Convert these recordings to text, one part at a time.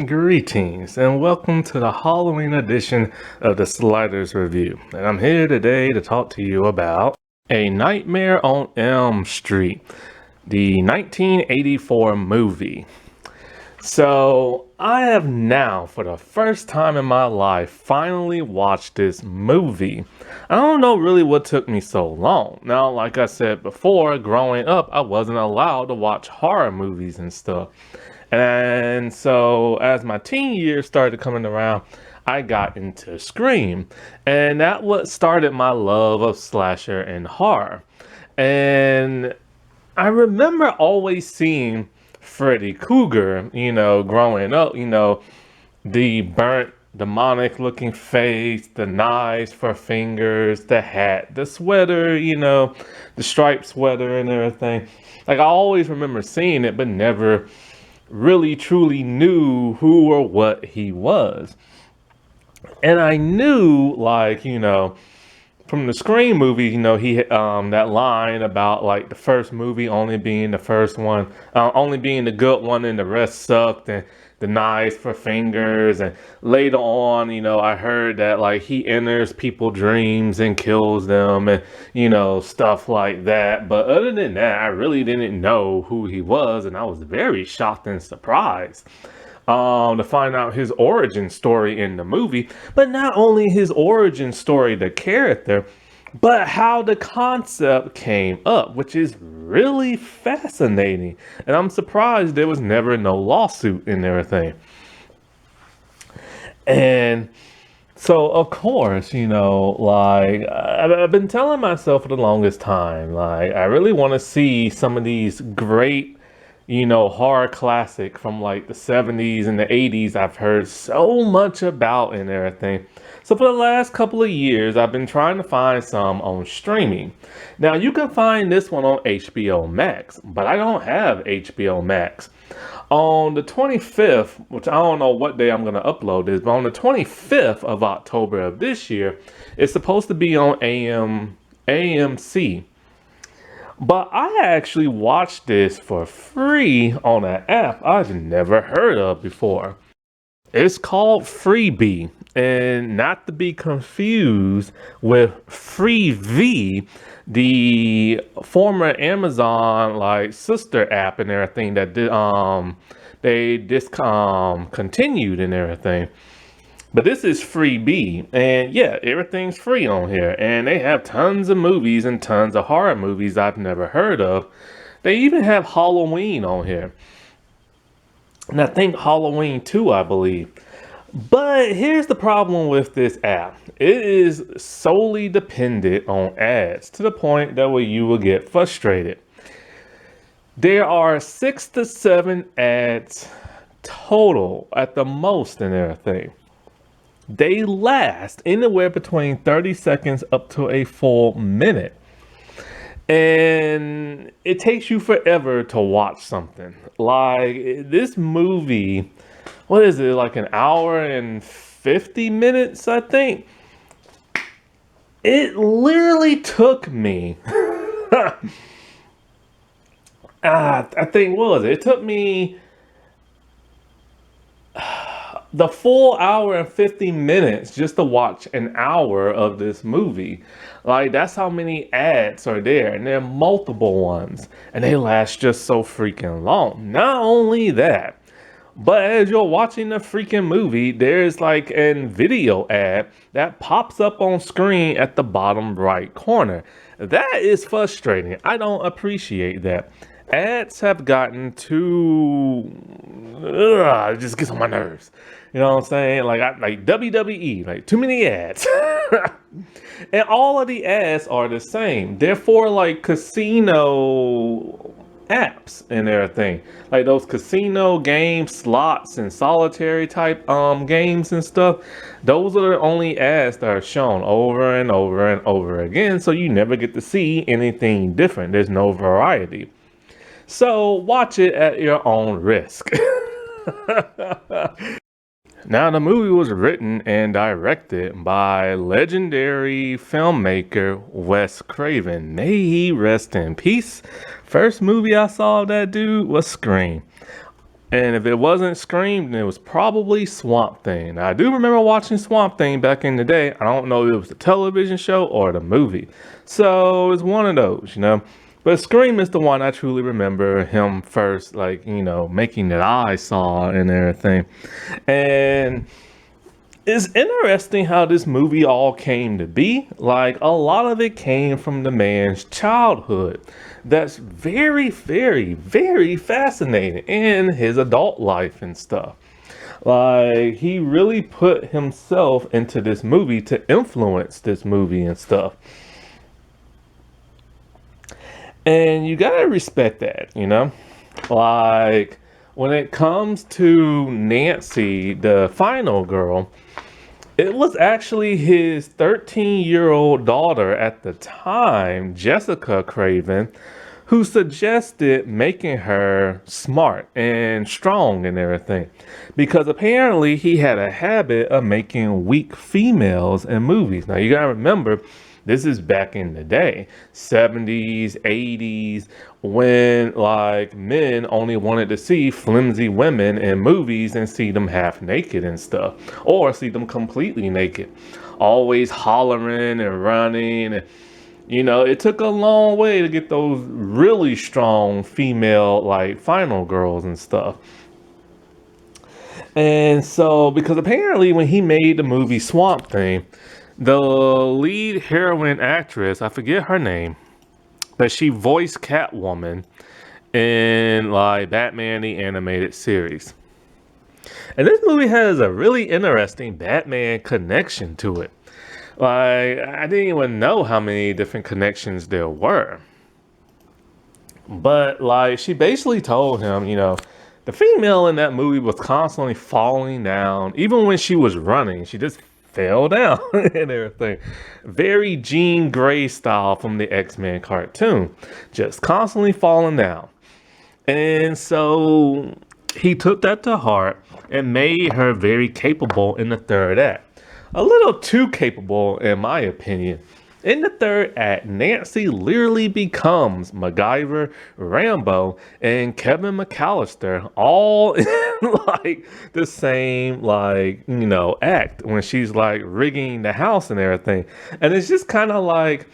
Greetings and welcome to the Halloween edition of the Sliders Review. And I'm here today to talk to you about A Nightmare on Elm Street, the 1984 movie. So, I have now, for the first time in my life, finally watched this movie. I don't know really what took me so long. Now, like I said before, growing up, I wasn't allowed to watch horror movies and stuff. And so, as my teen years started coming around, I got into Scream. And that what started my love of slasher and horror. And I remember always seeing Freddy Krueger, growing up, the burnt, demonic looking face, the knives for fingers, the hat, the sweater, the striped sweater and everything. Like, I always remember seeing it, but never really truly knew who or what he was. And I knew, like, from the Scream movie, he that line about like the first movie only being the first one, only being the good one, and the rest sucked, and the knives for fingers. And later on, I heard that like he enters people's dreams and kills them, and stuff like that. But other than that, I really didn't know who he was, and I was very shocked and surprised to find out his origin story in the movie. But not only his origin story, the character, but how the concept came up, which is really fascinating. And I'm surprised there was never no lawsuit and everything. And so, of course, like I've been telling myself for the longest time, like I really want to see some of these great horror classic from like the 70s and the 80s I've heard so much about and everything. So for the last couple of years, I've been trying to find some on streaming. Now you can find this one on HBO Max, but I don't have HBO Max. On the 25th, which I don't know what day I'm going to upload this, but on the 25th of October of this year, it's supposed to be on AMC. But I actually watched this for free on an app I've never heard of before. It's called Freebie, and not to be confused with Freevee, the former Amazon like sister app and everything that they discontinued and everything. But this is Freebie, and yeah, everything's free on here, and they have tons of movies and tons of horror movies I've never heard of. They even have Halloween on here, and I think Halloween 2, I believe. But here's the problem with this app. It is solely dependent on ads to the point that where you will get frustrated. There are 6 to 7 ads total at the most and everything. They last anywhere between 30 seconds up to a full minute. And it takes you forever to watch something. Like this movie, what is it, like an hour and 50 minutes, I think? It literally took me, I think, what was it? It took me the full hour and 50 minutes just to watch an hour of this movie. Like, that's how many ads are there, and there are multiple ones, and they last just so freaking long. Not only that, but as you're watching the freaking movie, there's like an video ad that pops up on screen at the bottom right corner. That is frustrating. I don't appreciate that. Ads have gotten too, it just gets on my nerves. You know what I'm saying? Like WWE, like too many ads. And all of the ads are the same. They're for like casino apps and everything. Like those casino games, slots and solitary type games and stuff. Those are the only ads that are shown over and over and over again. So you never get to see anything different. There's no variety. So watch it at your own risk. Now, the movie was written and directed by legendary filmmaker Wes Craven. May he rest in peace. First movie I saw of that dude was Scream. And if it wasn't Scream, then it was probably Swamp Thing. Now, I do remember watching Swamp Thing back in the day. I don't know if it was the television show or the movie. So it's one of those, you know. But Scream is the one I truly remember him first, like, you know, making that I saw and everything. And it's interesting how this movie all came to be. Like, a lot of it came from the man's childhood. That's very, very, very fascinating in his adult life and stuff. Like, he really put himself into this movie to influence this movie and stuff. And you gotta respect that, you know? Like, when it comes to Nancy, the final girl, it was actually his 13-year-old daughter at the time, Jessica Craven, who suggested making her smart and strong and everything. Because apparently he had a habit of making weak females in movies. Now you gotta remember, this is back in the day, 70s, 80s, when like men only wanted to see flimsy women in movies and see them half naked and stuff, or see them completely naked, always hollering and running. And, you know, it took a long way to get those really strong female like final girls and stuff. And so, because apparently when he made the movie Swamp Thing, the lead heroine actress, I forget her name, but she voiced Catwoman in like Batman the Animated Series. And this movie has a really interesting Batman connection to it. Like, I didn't even know how many different connections there were. But like, she basically told him, you know, the female in that movie was constantly falling down. Even when she was running, she just fell down and everything. Very Jean Grey style from the X-Men cartoon. Just constantly falling down. And so he took that to heart and made her very capable in the third act. A little too capable, in my opinion. In the third act, Nancy literally becomes MacGyver, Rambo, and Kevin McAllister all in like the same like, you know, act when she's like rigging the house and everything. And it's just kind of like,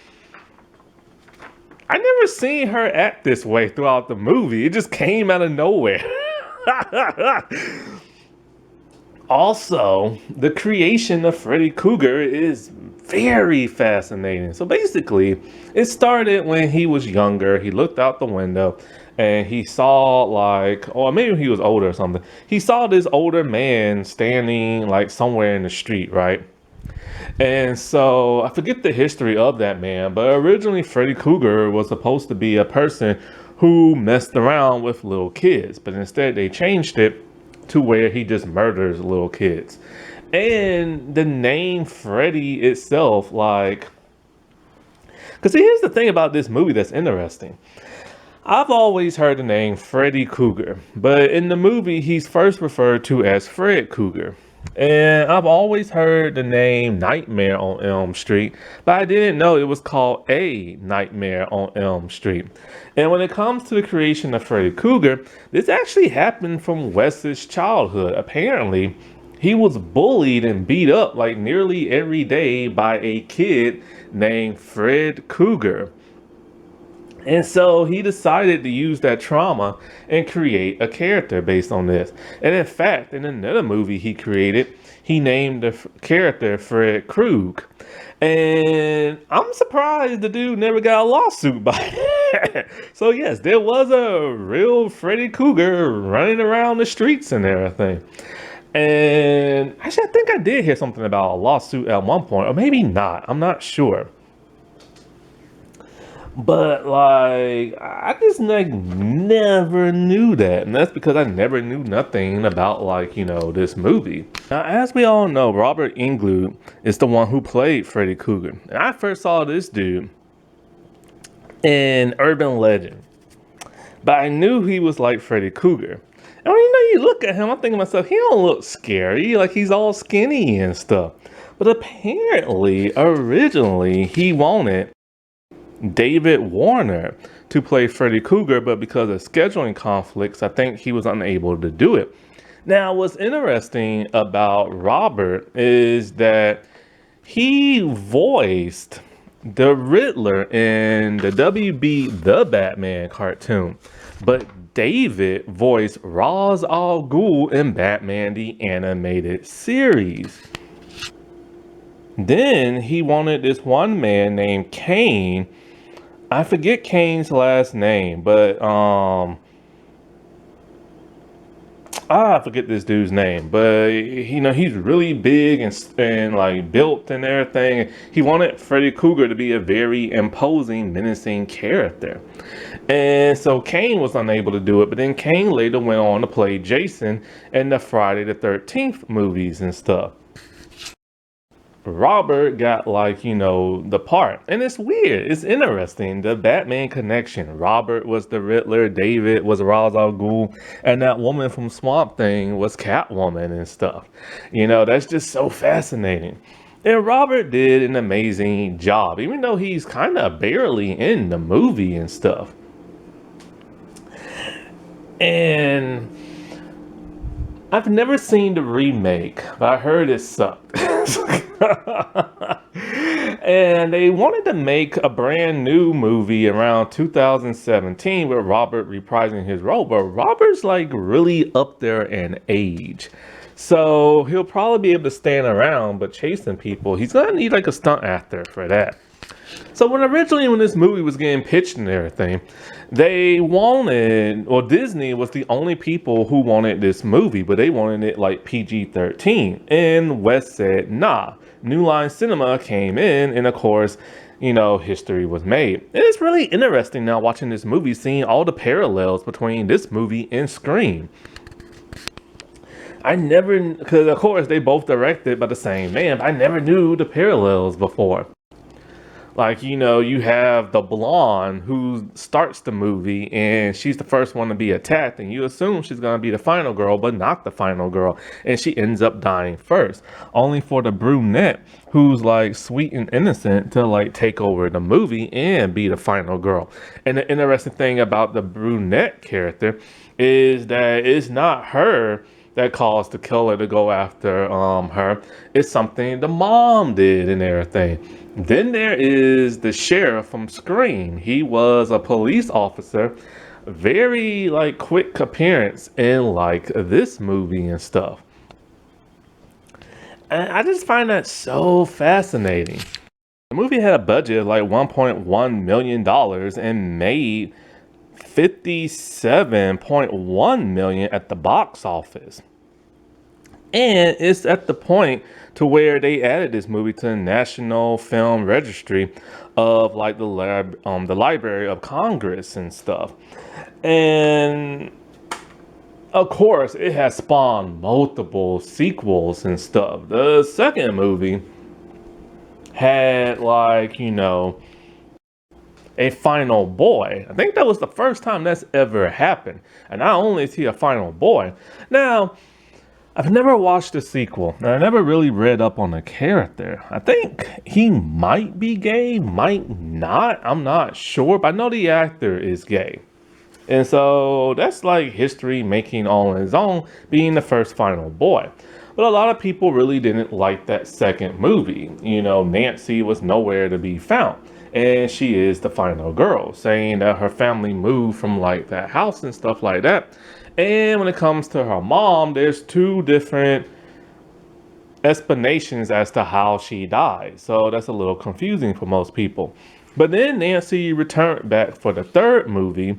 I never seen her act this way throughout the movie. It just came out of nowhere. Also, the creation of Freddy Krueger is very fascinating. So basically, it started when he was younger. He looked out the window and he saw like, or maybe he was older or something. He saw this older man standing like somewhere in the street, right? And so I forget the history of that man, but originally Freddy Krueger was supposed to be a person who messed around with little kids, but instead they changed it to where he just murders little kids. And the name Freddy itself, like, because here's the thing about this movie that's interesting. I've always heard the name Freddy Krueger, but in the movie he's first referred to as Fred Krueger. And I've always heard the name Nightmare on Elm Street, but I didn't know it was called A Nightmare on Elm Street. And when it comes to the creation of Freddy Krueger, this actually happened from Wes's childhood. Apparently, he was bullied and beat up like nearly every day by a kid named Fred Krueger. And so he decided to use that trauma and create a character based on this. And in fact, in another movie he created, he named the character Fred Krug. And I'm surprised the dude never got a lawsuit by that. So yes, there was a real Freddy Krueger running around the streets and everything. And actually, I think I did hear something about a lawsuit at one point, or maybe not. I'm not sure. But like, I just like never knew that, and that's because I never knew nothing about like, you know, this movie. Now, as we all know, Robert Englund is the one who played Freddy Krueger, and I first saw this dude in Urban Legend, but I knew he was like Freddy Krueger. And when you look at him, I'm thinking to myself, he don't look scary, like he's all skinny and stuff. But apparently, originally, he wanted David Warner to play Freddy Krueger, but because of scheduling conflicts, I think he was unable to do it. Now, what's interesting about Robert is that he voiced the Riddler in the WB The Batman cartoon, but David voiced Ra's al Ghul in Batman the Animated Series. Then he wanted this one man named Kane. I forget Kane's last name, but I forget this dude's name, but he's really big and like built and everything. He wanted Freddy Krueger to be a very imposing, menacing character, and so Kane was unable to do it. But then Kane later went on to play Jason in the Friday the 13th movies and stuff. Robert got the part. And it's weird. It's interesting. The Batman connection. Robert was the Riddler. David was Ra's al Ghul. And that woman from Swamp Thing was Catwoman and stuff. That's just so fascinating. And Robert did an amazing job, even though he's kind of barely in the movie and stuff. And I've never seen the remake, but I heard it sucked. And they wanted to make a brand new movie around 2017 with Robert reprising his role, but Robert's really up there in age. So he'll probably be able to stand around, but chasing people, he's gonna need a stunt actor for that. So when this movie was getting pitched and everything, Disney was the only people who wanted this movie, but they wanted it PG-13. And West said, nah. New Line Cinema came in, and of course, history was made. And it's really interesting now watching this movie, seeing all the parallels between this movie and Scream. Because of course they both directed by the same man, but I never knew the parallels before. You have the blonde who starts the movie and she's the first one to be attacked, and you assume she's going to be the final girl, but not the final girl. And she ends up dying first, only for the brunette who's sweet and innocent to take over the movie and be the final girl. And the interesting thing about the brunette character is that it's not her that caused the killer to go after her. It's something the mom did and everything. Then there is the sheriff from Scream. He was a police officer. Very quick appearance in this movie and stuff. And I just find that so fascinating. The movie had a budget of $1.1 million and made $57.1 million at the box office. And it's at the point to where they added this movie to the National Film Registry of the Library of Congress and stuff. And of course, it has spawned multiple sequels and stuff. The second movie had a final boy. I think that was the first time that's ever happened. And not only is he a final boy. Now, I've never watched the sequel, and I never really read up on the character. I think he might be gay, might not. I'm not sure, but I know the actor is gay. And so that's history making on its own, being the first final boy. But a lot of people really didn't like that second movie. Nancy was nowhere to be found. And she is the final girl, saying that her family moved from that house and stuff like that. And when it comes to her mom, there's two different explanations as to how she died. So that's a little confusing for most people. But then Nancy returned back for the third movie.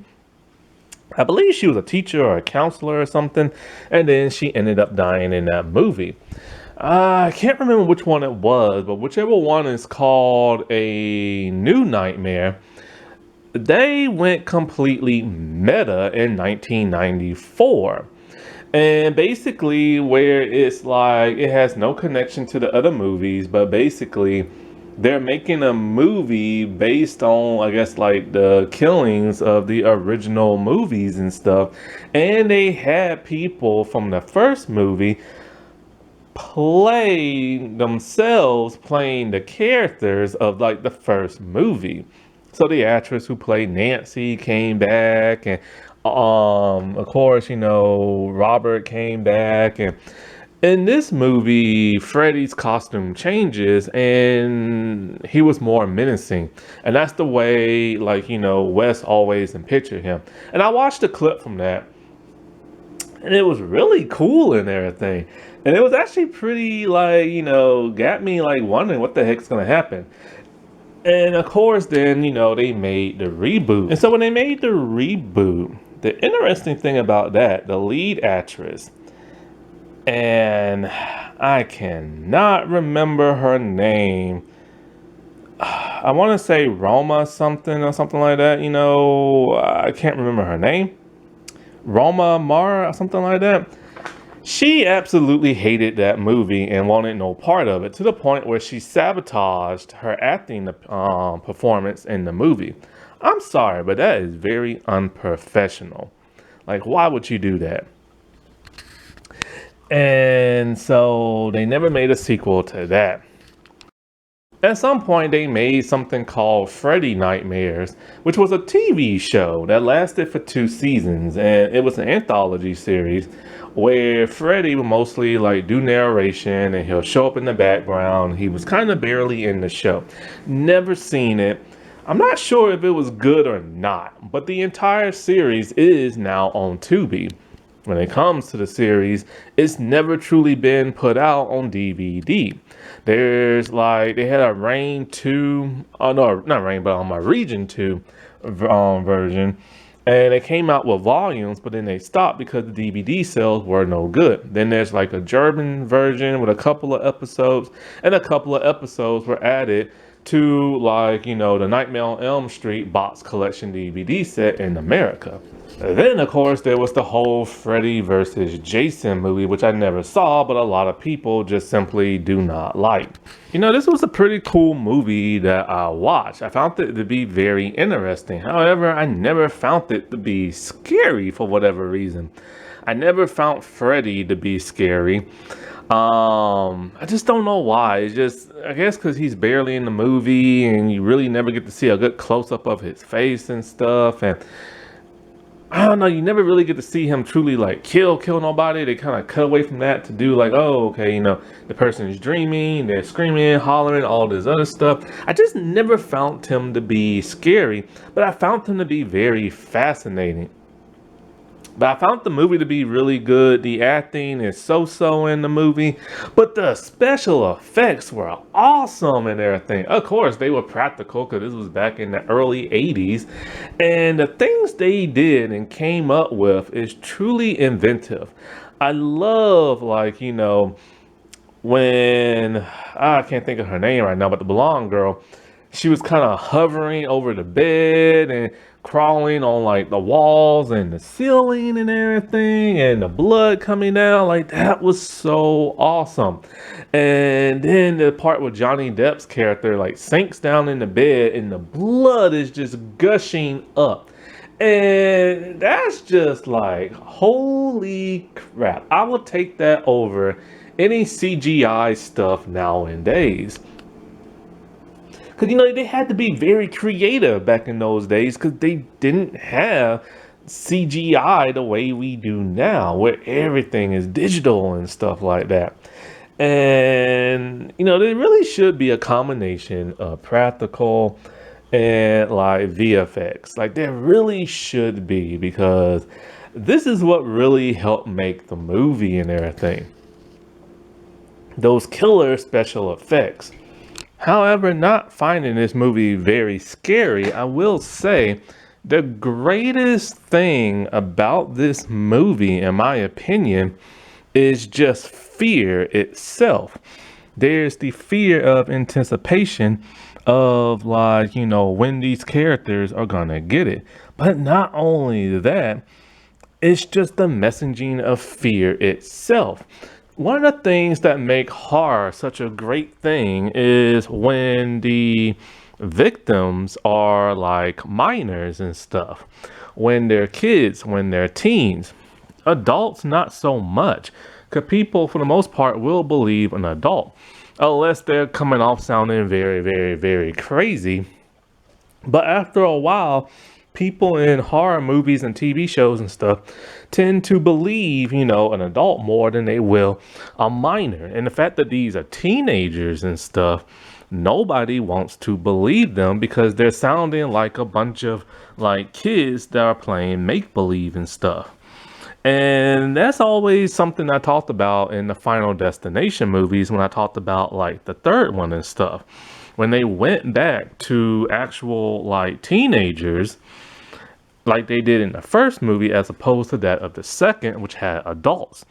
I believe she was a teacher or a counselor or something. And then she ended up dying in that movie. I can't remember which one it was, but whichever one is called A New Nightmare, they went completely meta in 1994. And basically where it's it has no connection to the other movies, but basically they're making a movie based on, I guess, the killings of the original movies and stuff. And they had people from the first movie play themselves playing the characters of the first movie. So the actress who played Nancy came back, and of course, Robert came back, and in this movie, Freddy's costume changes and he was more menacing. And that's the way, Wes always pictured him. And I watched a clip from that and it was really cool and everything. And it was actually pretty, got me wondering what the heck's gonna happen. And of course, then, they made the reboot. And so when they made the reboot, the interesting thing about that, the lead actress, and I cannot remember her name. I want to say Roma something or something like that. I can't remember her name. Roma Mara or something like that. She absolutely hated that movie and wanted no part of it, to the point where she sabotaged her acting performance in the movie. I'm sorry, but that is very unprofessional. Like, why would you do that? And so they never made a sequel to that. At some point, they made something called Freddy Nightmares, which was a TV show that lasted for 2 seasons, and it was an anthology series where Freddy would mostly do narration and he'll show up in the background. He was kind of barely in the show. Never seen it. I'm not sure if it was good or not, but the entire series is now on Tubi. When it comes to the series, it's never truly been put out on DVD. There's they had a Rain 2, oh no, not Rain, but on my Region 2 version. And it came out with volumes, but then they stopped because the DVD sales were no good. Then there's a German version with a couple of episodes, and a couple of episodes were added to the Nightmare on Elm Street box collection DVD set in America. And then of course there was the whole Freddy versus Jason movie, which I never saw, but a lot of people just simply do not like. This was a pretty cool movie that I watched. I found it to be very interesting. However, I never found it to be scary for whatever reason. I never found Freddy to be scary. I just don't know why. It's just, I guess because he's barely in the movie and you really never get to see a good close-up of his face and stuff. And I don't know, you never really get to see him truly kill nobody. They kind of cut away from that to do oh, okay, the person is dreaming, they're screaming, hollering, all this other stuff. I just never found him to be scary, but I found him to be very fascinating. But I found the movie to be really good. The acting is so-so in the movie, but the special effects were awesome and everything. Of course, they were practical because this was back in the early 80s. And the things they did and came up with is truly inventive. I love, when, I can't think of her name right now, but the blonde girl, she was kind of hovering over the bed and crawling on the walls and the ceiling and everything, and the blood coming down. That was so awesome. And then the part where Johnny Depp's character sinks down in the bed and the blood is just gushing up. And that's just holy crap. I will take that over any CGI stuff nowadays. Because, they had to be very creative back in those days because they didn't have CGI the way we do now, where everything is digital and stuff like that. And, there really should be a combination of practical and VFX. There really should be, because this is what really helped make the movie and everything. Those killer special effects. However, not finding this movie very scary, I will say the greatest thing about this movie, in my opinion, is just fear itself. There's the fear of anticipation of when these characters are gonna get it. But not only that, it's just the messaging of fear itself. One of the things that make horror such a great thing is when the victims are minors and stuff, when they're kids, when they're teens. Adults, not so much, because people, for the most part, will believe an adult, unless they're coming off sounding very, very, very crazy. But after a while, people in horror movies and TV shows and stuff tend to believe, an adult more than they will a minor. And the fact that these are teenagers and stuff, nobody wants to believe them because they're sounding like a bunch of like kids that are playing make believe and stuff. And that's always something I talked about in the Final Destination movies when I talked about like the third one and stuff. When they went back to actual like teenagers, like they did in the first movie, as opposed to that of the second, which had adults,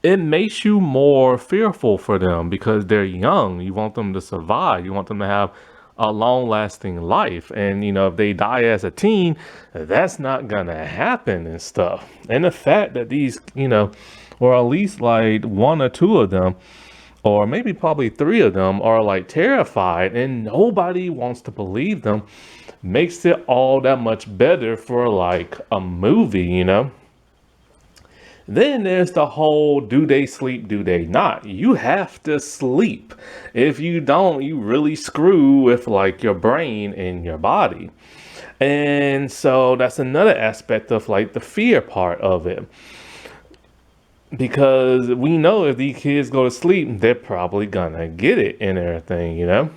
it makes you more fearful for them because they're young. You want them to survive. You want them to have a long lasting life. And, if they die as a teen, that's not going to happen and stuff. And the fact that these, or at least like one or two of them, or maybe probably three of them are like terrified and nobody wants to believe them makes it all that much better for like a movie. Then there's the whole do they sleep, do they not? You have to sleep. If you don't, you really screw with like your brain and your body. And so that's another aspect of like the fear part of it. Because we know if these kids go to sleep, they're probably gonna get it and everything.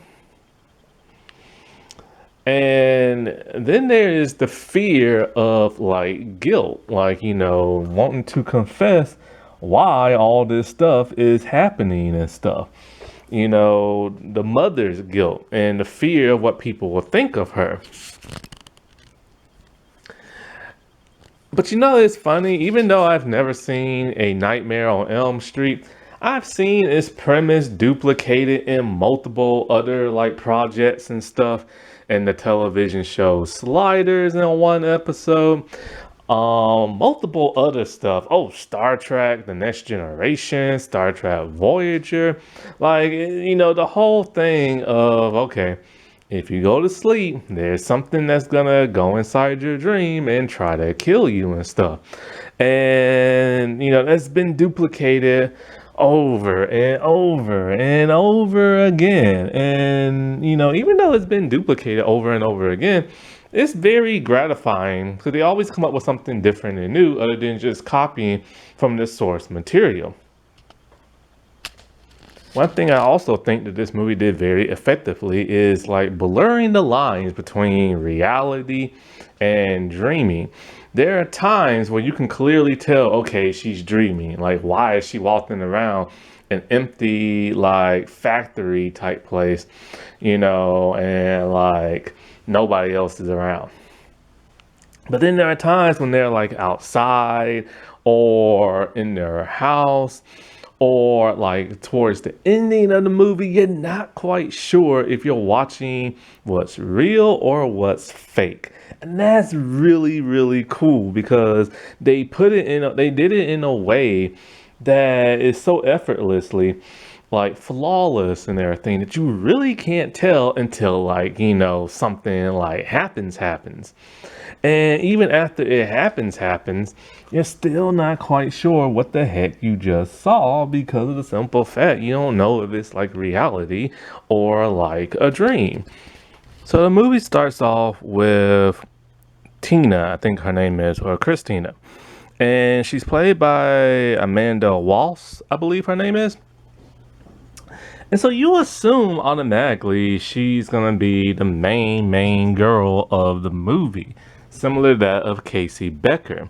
And then there is the fear of like guilt, like, wanting to confess why all this stuff is happening and stuff. The mother's guilt and the fear of what people will think of her. But it's funny, even though I've never seen A Nightmare on Elm Street, I've seen its premise duplicated in multiple other like projects and stuff, and the television show Sliders in one episode. Multiple other stuff. Oh, Star Trek, The Next Generation, Star Trek Voyager. Like, the whole thing of, okay, if you go to sleep, there's something that's gonna go inside your dream and try to kill you and stuff. And, that's been duplicated over and over and over again. And, even though it's been duplicated over and over again, it's very gratifying because they always come up with something different and new other than just copying from the source material. One thing I also think that this movie did very effectively is like blurring the lines between reality and dreaming. There are times where you can clearly tell, okay, she's dreaming. Like, why is she walking around an empty, like, factory type place, and like nobody else is around? But then there are times when they're like outside or in their house or like towards the ending of the movie, you're not quite sure if you're watching what's real or what's fake. And that's really, really cool because they did it in a way that is so effortlessly like flawless and everything that you really can't tell until like, something like happens. And even after it happens, you're still not quite sure what the heck you just saw because of the simple fact you don't know if it's like reality or like a dream. So the movie starts off with Tina, I think her name is, or Christina. And she's played by Amanda Walsh, I believe her name is. And so you assume automatically she's gonna be the main girl of the movie, similar to that of Casey Becker.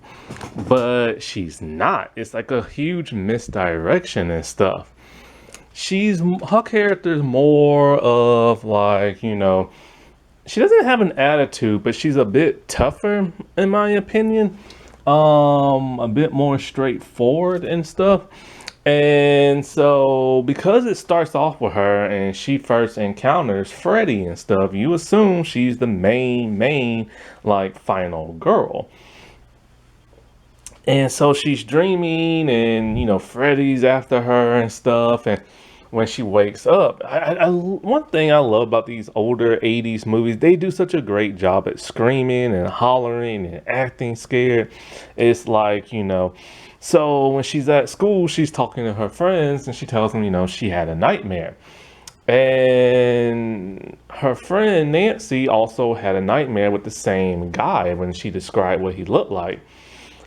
But she's not. It's like a huge misdirection and stuff. Her character's more of like, she doesn't have an attitude, but she's a bit tougher in my opinion. A bit more straightforward and stuff. And so, because it starts off with her and she first encounters Freddy and stuff, you assume she's the main, like, final girl. And so she's dreaming and, Freddy's after her and stuff. And when she wakes up, one thing I love about these older 80s movies, they do such a great job at screaming and hollering and acting scared. It's like, so when she's at school, she's talking to her friends and she tells them, she had a nightmare. And her friend Nancy also had a nightmare with the same guy when she described what he looked like.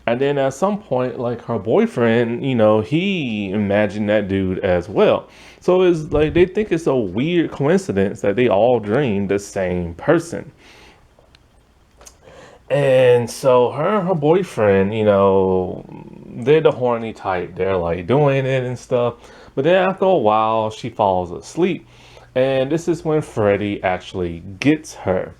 And then at some point, like her boyfriend, he imagined that dude as well. So it's like they think it's a weird coincidence that they all dreamed the same person. And so her and her boyfriend, they're the horny type. They're like doing it and stuff. But then after a while, she falls asleep. And this is when Freddy actually gets her.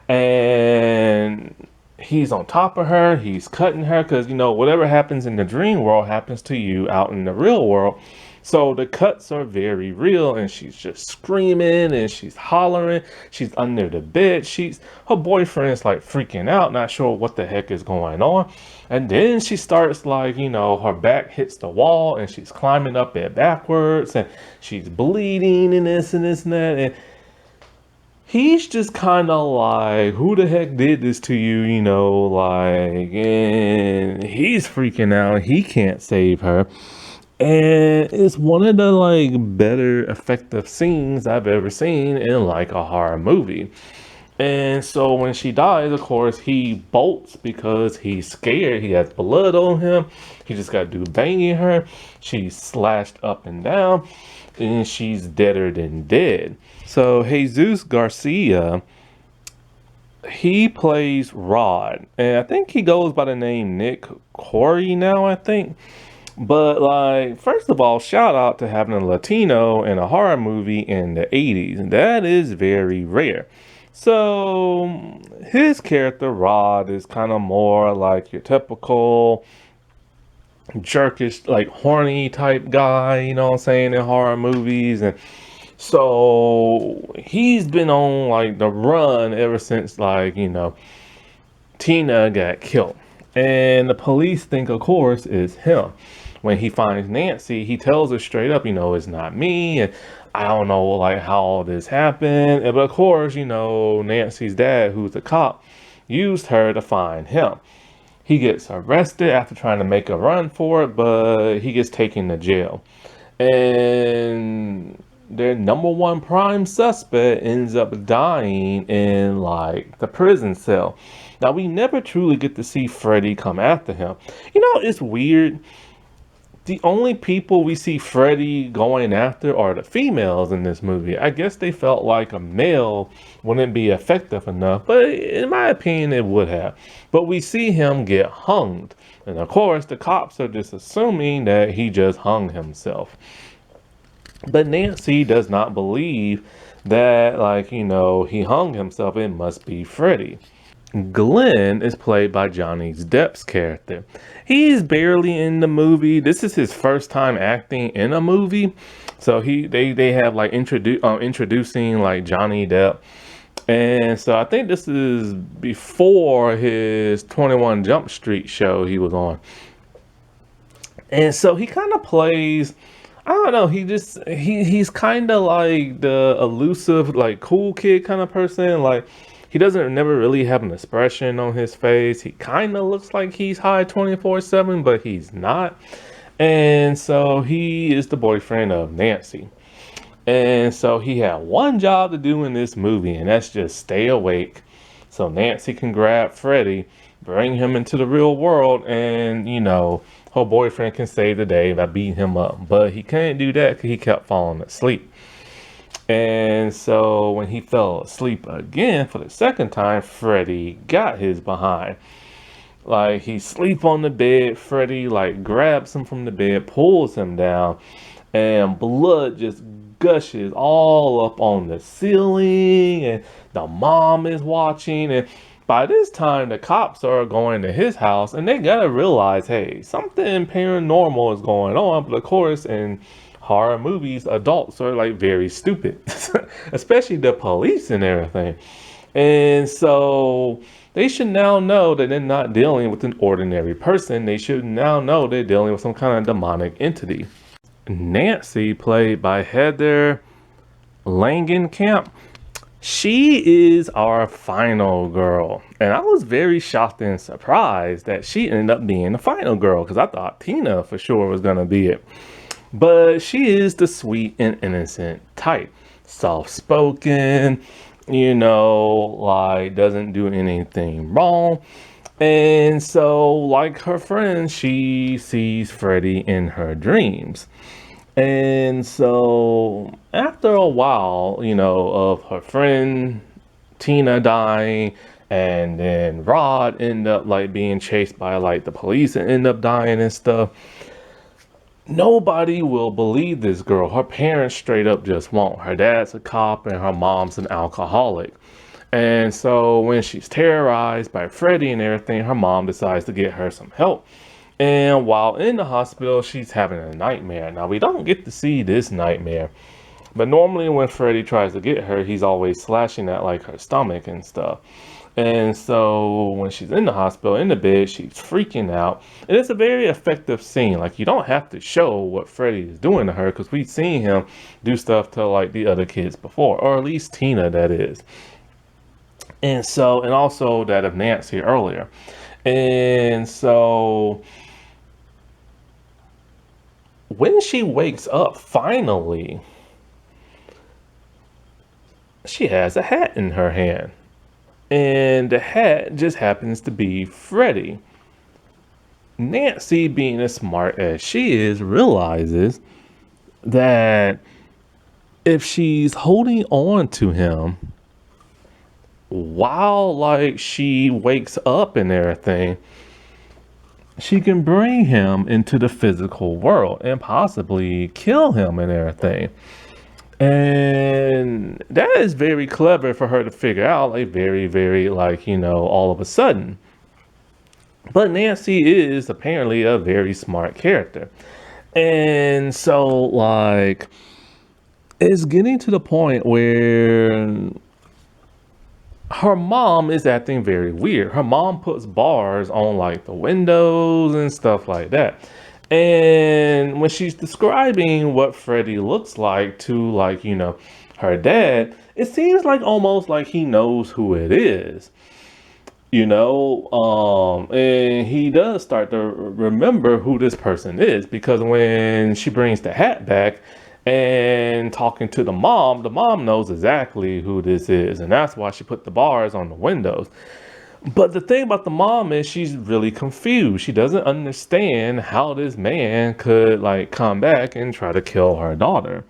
And he's on top of her. He's cutting her because, whatever happens in the dream world happens to you out in the real world. So the cuts are very real, and she's just screaming and she's hollering. She's under the bed sheets. Her boyfriend's like freaking out, not sure what the heck is going on. And then she starts like, her back hits the wall and she's climbing up it backwards and she's bleeding and this and this and that. And he's just kind of like, who the heck did this to you, like, and he's freaking out. He can't save her. And it's one of the like better effective scenes I've ever seen in like a horror movie. And so when she dies, of course, he bolts because he's scared. He has blood on him. He just got to do banging her. She's slashed up and down, and she's deader than dead. So Jesus Garcia, he plays Rod, and I think he goes by the name Nick Corey now, I think. But like, first of all, shout out to having a Latino in a horror movie in the 80s. That is very rare. So his character, Rod, is kind of more like your typical jerkish, like horny type guy, you know what I'm saying, in horror movies. And so he's been on like the run ever since like, Tina got killed. And the police think, of course, it's him. When he finds Nancy, he tells her straight up, it's not me. And I don't know like how all this happened. But of course, Nancy's dad, who's a cop, used her to find him. He gets arrested after trying to make a run for it, but he gets taken to jail. And their number one prime suspect ends up dying in like the prison cell. Now we never truly get to see Freddy come after him. It's weird. The only people we see Freddy going after are the females in this movie. I guess they felt like a male wouldn't be effective enough, but in my opinion, it would have. But we see him get hung. And of course, the cops are just assuming that he just hung himself. But Nancy does not believe that, like, he hung himself. It must be Freddy. Glenn is played by Johnny Depp's character. He's barely in the movie. This is his first time acting in a movie. So they have like introducing like Johnny Depp. And so I think this is before his 21 Jump Street show he was on. And so he kind of plays, I don't know, he's kind of like the elusive, like cool kid kind of person. Like, he doesn't never really have an expression on his face. He kind of looks like he's high 24/7, but he's not. And so he is the boyfriend of Nancy. And so he had one job to do in this movie, and that's just stay awake so Nancy can grab Freddy, bring him into the real world, and, her boyfriend can save the day by beating him up. But he couldn't do that because he kept falling asleep. And so when he fell asleep again for the second time, Freddy got his behind. Like, he sleep on the bed. Freddy like grabs him from the bed, pulls him down, and blood just gushes all up on the ceiling. And the mom is watching. And by this time, the cops are going to his house, and they gotta realize, hey, something paranormal is going on. But of course, in horror movies, adults are like very stupid, especially the police and everything. And so they should now know that they're not dealing with an ordinary person. They should now know they're dealing with some kind of demonic entity. Nancy, played by Heather Langenkamp, she is our final girl. And I was very shocked and surprised that she ended up being the final girl, because I thought Tina for sure was going to be it. But she is the sweet and innocent type. soft-spoken, like doesn't do anything wrong. And so, like her friend, she sees Freddy in her dreams. And so, after a while, of her friend Tina dying, and then Rod end up like being chased by like the police and end up dying and stuff. Nobody will believe this girl. Her parents straight up just won't. Her dad's a cop and her mom's an alcoholic. And so when she's terrorized by Freddy and everything, her mom decides to get her some help. And while in the hospital, she's having a nightmare. Now, we don't get to see this nightmare, but normally when Freddy tries to get her, he's always slashing at like her stomach and stuff. And so when she's in the hospital, in the bed, she's freaking out. And it's a very effective scene. Like, you don't have to show what Freddy is doing to her, because we've seen him do stuff to like the other kids before, or at least Tina, that is. And so, and also that of Nancy earlier. And so when she wakes up, finally, she has a hat in her hand. And the hat just happens to be Freddy. Nancy, being as smart as she is, realizes that if she's holding on to him while like she wakes up and everything, she can bring him into the physical world and possibly kill him and everything. And that is very clever for her to figure out, like very, very like, all of a sudden. But Nancy is apparently a very smart character. And so like it's getting to the point where her mom is acting very weird. Her mom puts bars on like the windows and stuff like that. And when she's describing what Freddy looks like to like, her dad, it seems like almost like he knows who it is, and he does start to remember who this person is, because when she brings the hat back and talking to the mom knows exactly who this is. And that's why she put the bars on the windows. But the thing about the mom is she's really confused. She doesn't understand how this man could like come back and try to kill her daughter.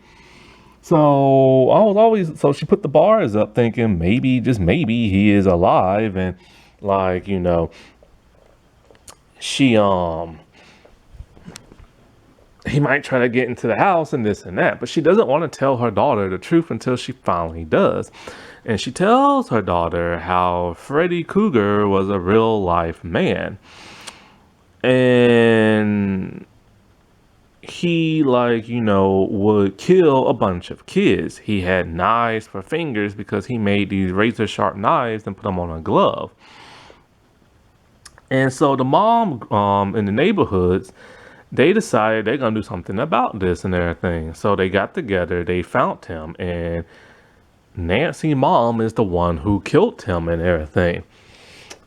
So she put the bars up thinking maybe, just maybe, he is alive, and like, she he might try to get into the house and this and that, but she doesn't want to tell her daughter the truth until she finally does. And she tells her daughter how Freddy Krueger was a real life man. And he would kill a bunch of kids. He had knives for fingers because he made these razor sharp knives and put them on a glove. And so the mom in the neighborhoods, they decided they're gonna do something about this and everything. So they got together, they found him, and Nancy mom is the one who killed him and everything.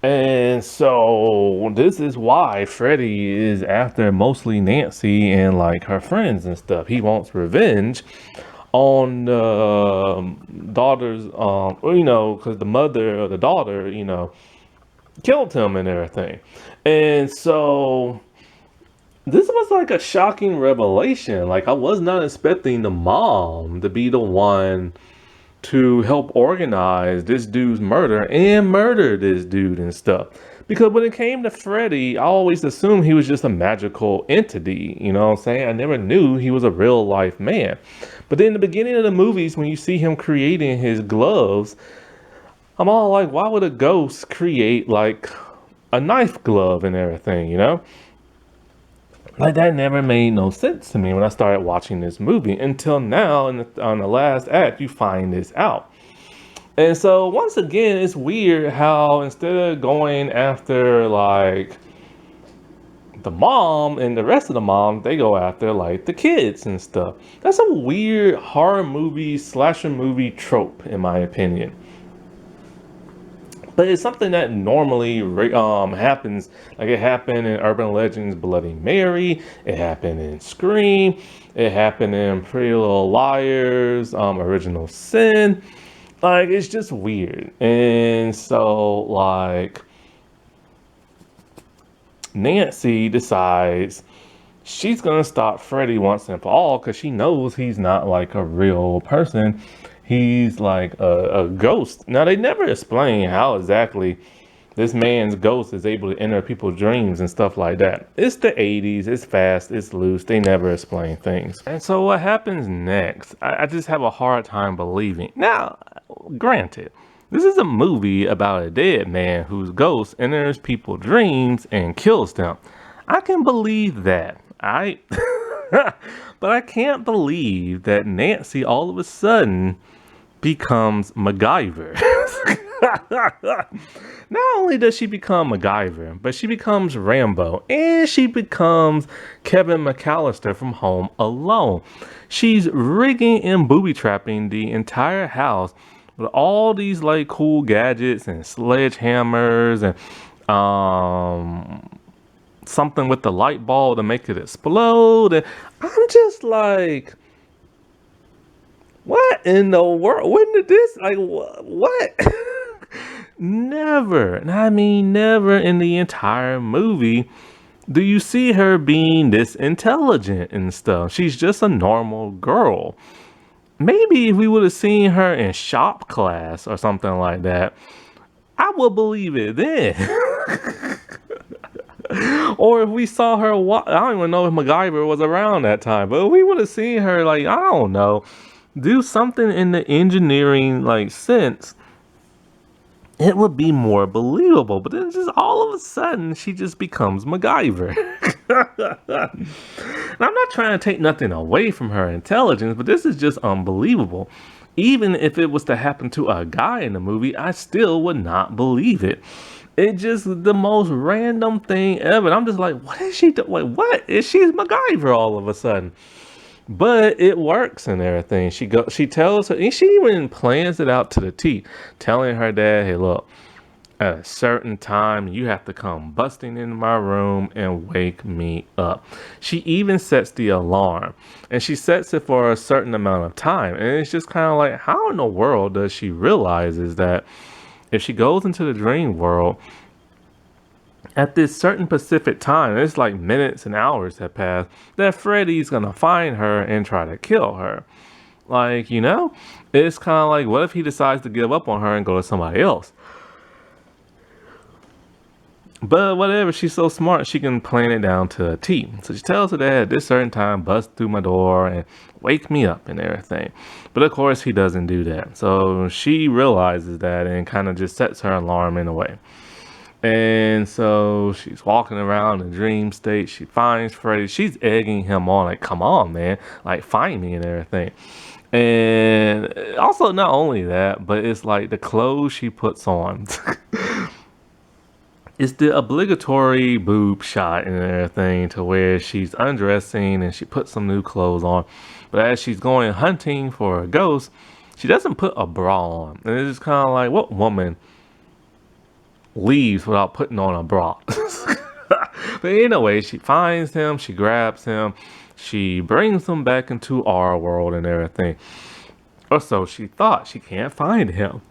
And so this is why Freddy is after mostly Nancy and like her friends and stuff. He wants revenge on the daughter's, because the mother of the daughter, killed him and everything. And so this was like a shocking revelation. Like, I was not expecting the mom to be the one to help organize this dude's murder and murder this dude and stuff. Because when it came to Freddy, I always assumed he was just a magical entity. You know what I'm saying? I never knew he was a real life man. But then in the beginning of the movies, when you see him creating his gloves, I'm all like, why would a ghost create like a knife glove and everything, Like, that never made no sense to me when I started watching this movie. Until now, on the last act, you find this out. And so, once again, it's weird how instead of going after, like, the mom and the rest of the mom, they go after, like, the kids and stuff. That's a weird horror movie, slasher movie trope, in my opinion. But it's something that normally happens. Like it happened in Urban Legends Bloody Mary, it happened in Scream, it happened in Pretty Little Liars, Original Sin. Like it's just weird. And so like Nancy decides she's gonna stop Freddy once and for all because she knows he's not like a real person. He's like a ghost. Now they never explain how exactly this man's ghost is able to enter people's dreams and stuff like that. It's the 80s, it's fast, it's loose. They never explain things. And so what happens next? I just have a hard time believing. Now, granted, this is a movie about a dead man whose ghost enters people's dreams and kills them. I can believe that. But I can't believe that Nancy all of a sudden becomes MacGyver. Not only does she become MacGyver, but she becomes Rambo and she becomes Kevin McAllister from Home Alone. She's rigging and booby trapping the entire house with all these like cool gadgets and sledgehammers and something with the light bulb to make it explode. And I'm just like, what in the world? When did this, like, what? Never, and I mean never in the entire movie do you see her being this intelligent and stuff. She's just a normal girl. Maybe if we would have seen her in shop class or something like that, I would believe it then. Or if we saw her, I don't even know if MacGyver was around that time, but if we would have seen her, like, I don't know, do something in the engineering, like, sense, it would be more believable. But then just all of a sudden, she just becomes MacGyver. And I'm not trying to take nothing away from her intelligence, but this is just unbelievable. Even if it was to happen to a guy in the movie, I still would not believe it. It's just the most random thing ever. I'm just like, what is she doing? Like, what is she's MacGyver all of a sudden? But it works and everything. She tells her, and she even plans it out to the T, telling her dad, hey, look, at a certain time, you have to come busting into my room and wake me up. She even sets the alarm, and she sets it for a certain amount of time. And it's just kind of like, how in the world does she realize is that if she goes into the dream world at this certain specific time, it's like minutes and hours have passed, that Freddy's gonna find her and try to kill her. Like, you know, it's kind of like, what if he decides to give up on her and go to somebody else? But whatever, she's so smart, she can plan it down to a T. So she tells her dad at this certain time, bust through my door and wake me up and everything. But of course, he doesn't do that. So she realizes that and kind of just sets her alarm in a way. And so she's walking around in dream state. She finds Freddy. She's egging him on, like, come on, man, like, find me and everything. And also, not only that, but it's like the clothes she puts on. It's the obligatory boob shot and everything to where she's undressing and she puts some new clothes on. But as she's going hunting for a ghost, she doesn't put a bra on. And it's just kind of like, what woman leaves without putting on a bra? But anyway, she finds him, she grabs him, she brings him back into our world and everything. Or so she thought. She can't find him.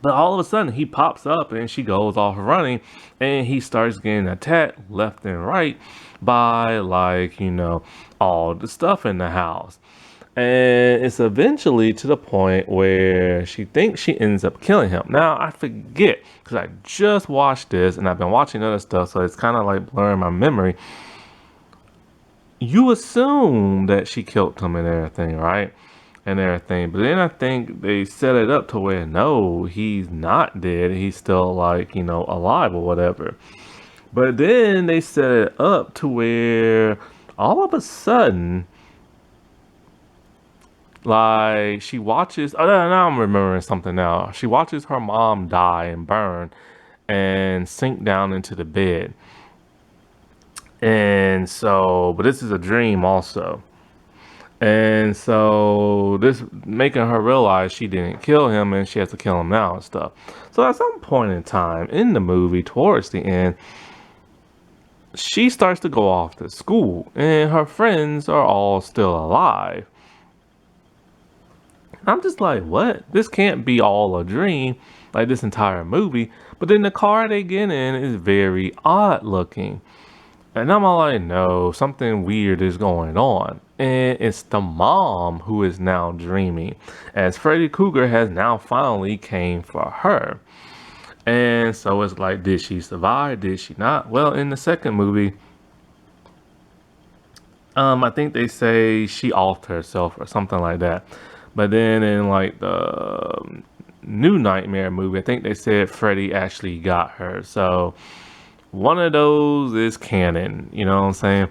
But all of a sudden, he pops up and she goes off running and he starts getting attacked left and right by, like, you know, all the stuff in the house. And it's eventually to the point where she thinks she ends up killing him. Now, I forget because I just watched this and I've been watching other stuff, so it's kind of like blurring my memory. You assume that she killed him and everything, right? And everything. But then I think they set it up to where, no, he's not dead. He's still, like, you know, alive or whatever. But then they set it up to where all of a sudden, like, she watches, oh, now I'm remembering something now. She watches her mom die and burn and sink down into the bed. And so, but this is a dream also. And so this making her realize she didn't kill him and she has to kill him now and stuff. So at some point in time in the movie, towards the end, she starts to go off to school and her friends are all still alive. I'm just like, what? This can't be all a dream, like this entire movie. But then the car they get in is very odd looking. And I'm all like, no, something weird is going on. And it's the mom who is now dreaming, as Freddy Krueger has now finally came for her. And so it's like, did she survive? Did she not? Well, in the second movie, I think they say she offed herself or something like that. But then in like the new Nightmare movie, I think they said Freddy actually got her. So one of those is canon, you know what I'm saying?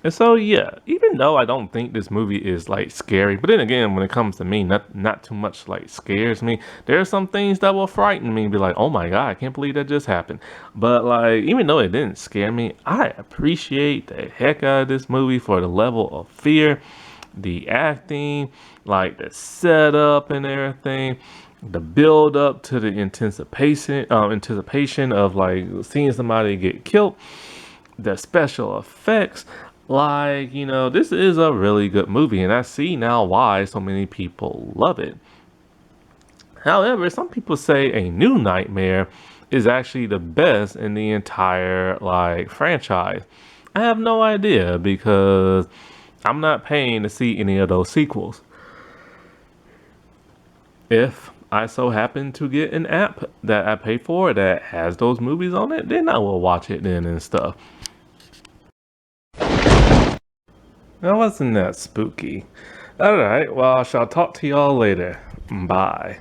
And so yeah, even though I don't think this movie is like scary, but then again, when it comes to me, not too much like scares me. There are some things that will frighten me and be like, oh my god, I can't believe that just happened. But like, even though it didn't scare me, I appreciate the heck out of this movie for the level of fear, the acting, like the setup and everything, the build up to the anticipation of like seeing somebody get killed, the special effects. Like, this is a really good movie, and I see now why so many people love it. However, some people say A New Nightmare is actually the best in the entire like franchise. I have no idea because I'm not paying to see any of those sequels. If I so happen to get an app that I pay for that has those movies on it, then I will watch it then and stuff. That wasn't that spooky. Alright, well, I shall talk to y'all later. Bye.